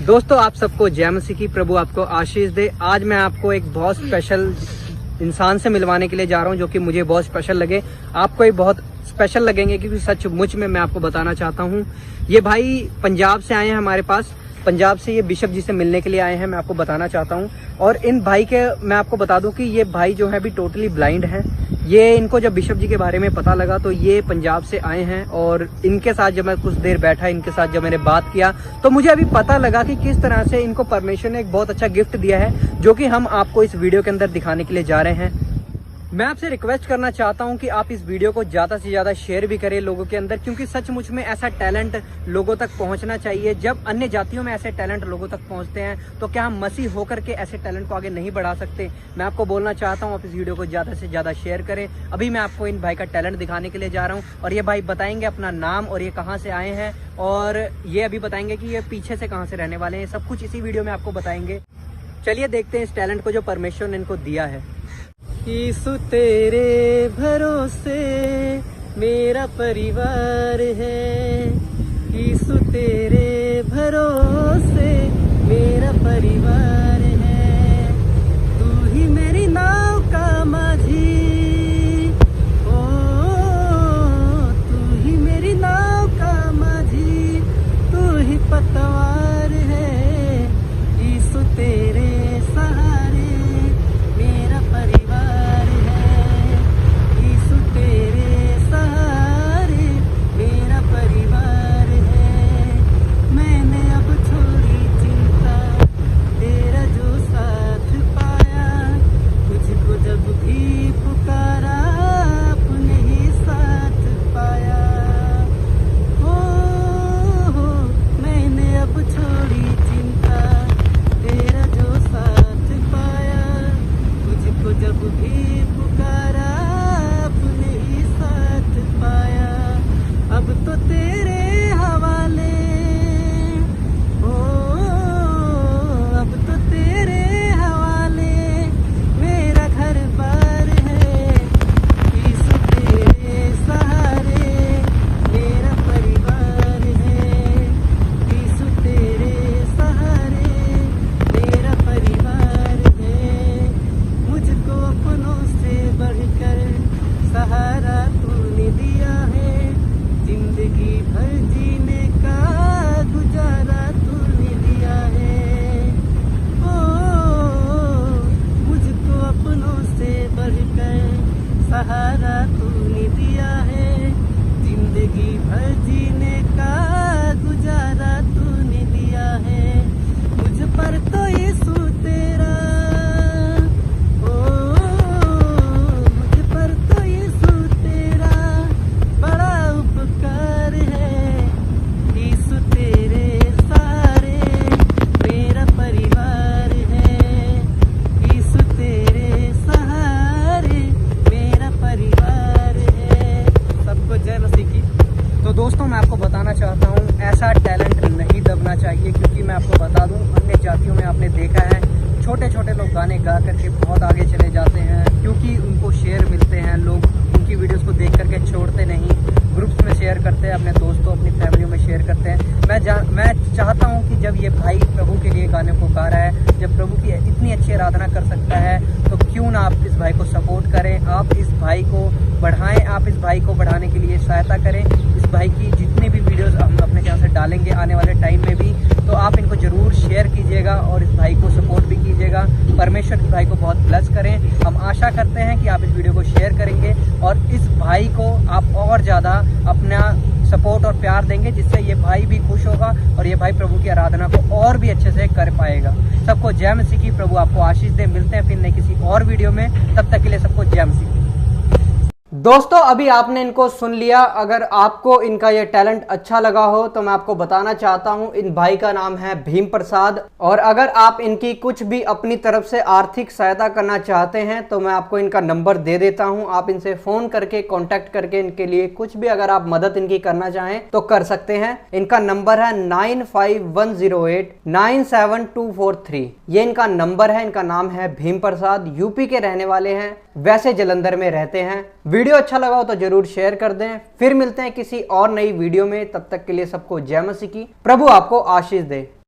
दोस्तों आप सबको जय मसीह की, प्रभु आपको आशीष दे। आज मैं आपको एक बहुत स्पेशल इंसान से मिलवाने के लिए जा रहा हूं जो कि मुझे बहुत स्पेशल लगे, आपको ये बहुत स्पेशल लगेंगे क्योंकि सचमुच में मैं आपको बताना चाहता हूं। ये भाई पंजाब से आए हैं हमारे पास, पंजाब से ये बिशप जी से मिलने के लिए आए हैं। मैं आपको बताना चाहता हूं और इन भाई के मैं आपको बता दूं कि ये भाई जो है अभी टोटली ब्लाइंड हैं। ये इनको जब बिशप जी के बारे में पता लगा तो ये पंजाब से आए हैं और इनके साथ जब मैं कुछ देर बैठा, इनके साथ जब मैंने बात किया तो मुझे अभी पता लगा कि किस तरह से इनको परमेश्वर ने एक बहुत अच्छा गिफ्ट दिया है जो कि हम आपको इस वीडियो के अंदर दिखाने के लिए जा रहे हैं। मैं आपसे रिक्वेस्ट करना चाहता हूं कि आप इस वीडियो को ज़्यादा से ज़्यादा शेयर भी करें लोगों के अंदर, क्योंकि सचमुच में ऐसा टैलेंट लोगों तक पहुंचना चाहिए। जब अन्य जातियों में ऐसे टैलेंट लोगों तक पहुंचते हैं तो क्या हम मसीह होकर के ऐसे टैलेंट को आगे नहीं बढ़ा सकते? मैं आपको बोलना चाहता हूं आप इस वीडियो को ज़्यादा से ज़्यादा शेयर करें। अभी मैं आपको इन भाई का टैलेंट दिखाने के लिए जा रहा हूँ और ये भाई बताएंगे अपना नाम और ये कहाँ से आए हैं और ये अभी बताएंगे कि ये पीछे से कहाँ से रहने वाले हैं। सब कुछ इसी वीडियो में आपको बताएंगे। चलिए देखते हैं इस टैलेंट को जो परमेश्वर ने इनको दिया है। यीशु तेरे भरोसे मेरा परिवार है, यीशु तेरे भरोसे मेरा परिवार है। तू ही मेरी नाव का माझी, ओ तू ही मेरी नाव का माझी, तू ही पतवार है। यीशु तेरे सहारे मेरा परिवार है, यीशु तेरे सहारे मेरा परिवार है। मैंने अब छोड़ी चिंता, तेरा जो साथ पाया, तुझको जब भी पुकारा अपने ही साथ पाया। हो मैंने अब छोड़ी चिंता, तेरा जो साथ पाया, तुझको जब भी पुकारा अपने ही साथ पाया। अब तो तेरे हवाले, ओ अब तो तेरे हवाले मेरा घर बार है। यीशु तेरे सहारे मेरा परिवार है, यीशु तेरे सहारे मेरा परिवार है। मुझको अपनों से बढ़कर सहारा तूने दिया है, जिंदगी भर जीने का गुजारा तूने दिया है। ओ मुझको अपनों से बढ़कर सहारा तूने दिया है, जिंदगी भर जीने का गुजारा तूने दिया है। मुझ पर तो यीशु तेरा, बड़ा उपकार है। यीशु तेरे सहारे मेरा परिवार है, यीशु तेरे सहारे मेरा परिवार है। सबको जय मसीह की। तो दोस्तों मैं आपको बताना चाहता हूँ ऐसा टैलेंट नहीं दबना चाहिए, क्योंकि मैं आपको बता दूँ अन्य जातियों में आपने देखा है छोटे छोटे लोग गाने गा करके बहुत आगे चले जाते हैं, क्योंकि उनको शेयर मिलते हैं। लोग उनकी वीडियोस को देख करके छोड़ते नहीं, ग्रुप्स में शेयर करते हैं, अपने दोस्तों अपनी फैमिली में शेयर करते हैं। मैं चाहता हूं कि जब ये भाई प्रभु के लिए गाने को गा रहा है, जब प्रभु की इतनी अच्छी आराधना कर सकता है, तो क्यों ना आप इस भाई को सपोर्ट करें, आप इस भाई को बढ़ाएं, आप इस भाई को बढ़ाने के लिए सहायता करें। इस भाई की जितनी भी वीडियोस हम अपने चैनल से डालेंगे आने वाले टाइम में भी, तो आप इनको जरूर शेयर कीजिएगा और इस भाई को सपोर्ट भी कीजिएगा। परमेश्वर इस भाई को बहुत ब्लेस करें। हम आशा करते हैं कि आप इस वीडियो को शेयर करेंगे और इस भाई को आप और ज़्यादा अपना सपोर्ट और प्यार देंगे, जिससे ये भाई भी खुश होगा और ये भाई प्रभु की आराधना को और भी अच्छे से कर पाएगा। सबको जय मसीह की, प्रभु आपको आशीष दे। मिलते हैं फिर नए किसी और वीडियो में, तब तक के लिए सबको जय मसीह की। दोस्तों अभी आपने इनको सुन लिया। अगर आपको इनका ये टैलेंट अच्छा लगा हो तो मैं आपको बताना चाहता हूं इन भाई का नाम है भीम प्रसाद, और अगर आप इनकी कुछ भी अपनी तरफ से आर्थिक सहायता करना चाहते हैं तो मैं आपको इनका नंबर दे देता हूं। आप इनसे फोन करके कांटेक्ट करके इनके लिए कुछ भी अगर आप मदद इनकी करना चाहें तो कर सकते हैं। इनका नंबर है 9510897243। ये इनका नंबर है। इनका नाम है भीम प्रसाद, यूपी के रहने वाले हैं, वैसे जलंधर में रहते हैं। वीडियो अच्छा लगा हो तो जरूर शेयर कर दें। फिर मिलते हैं किसी और नई वीडियो में, तब तक के लिए सबको जय मसीह की, प्रभु आपको आशीष दे।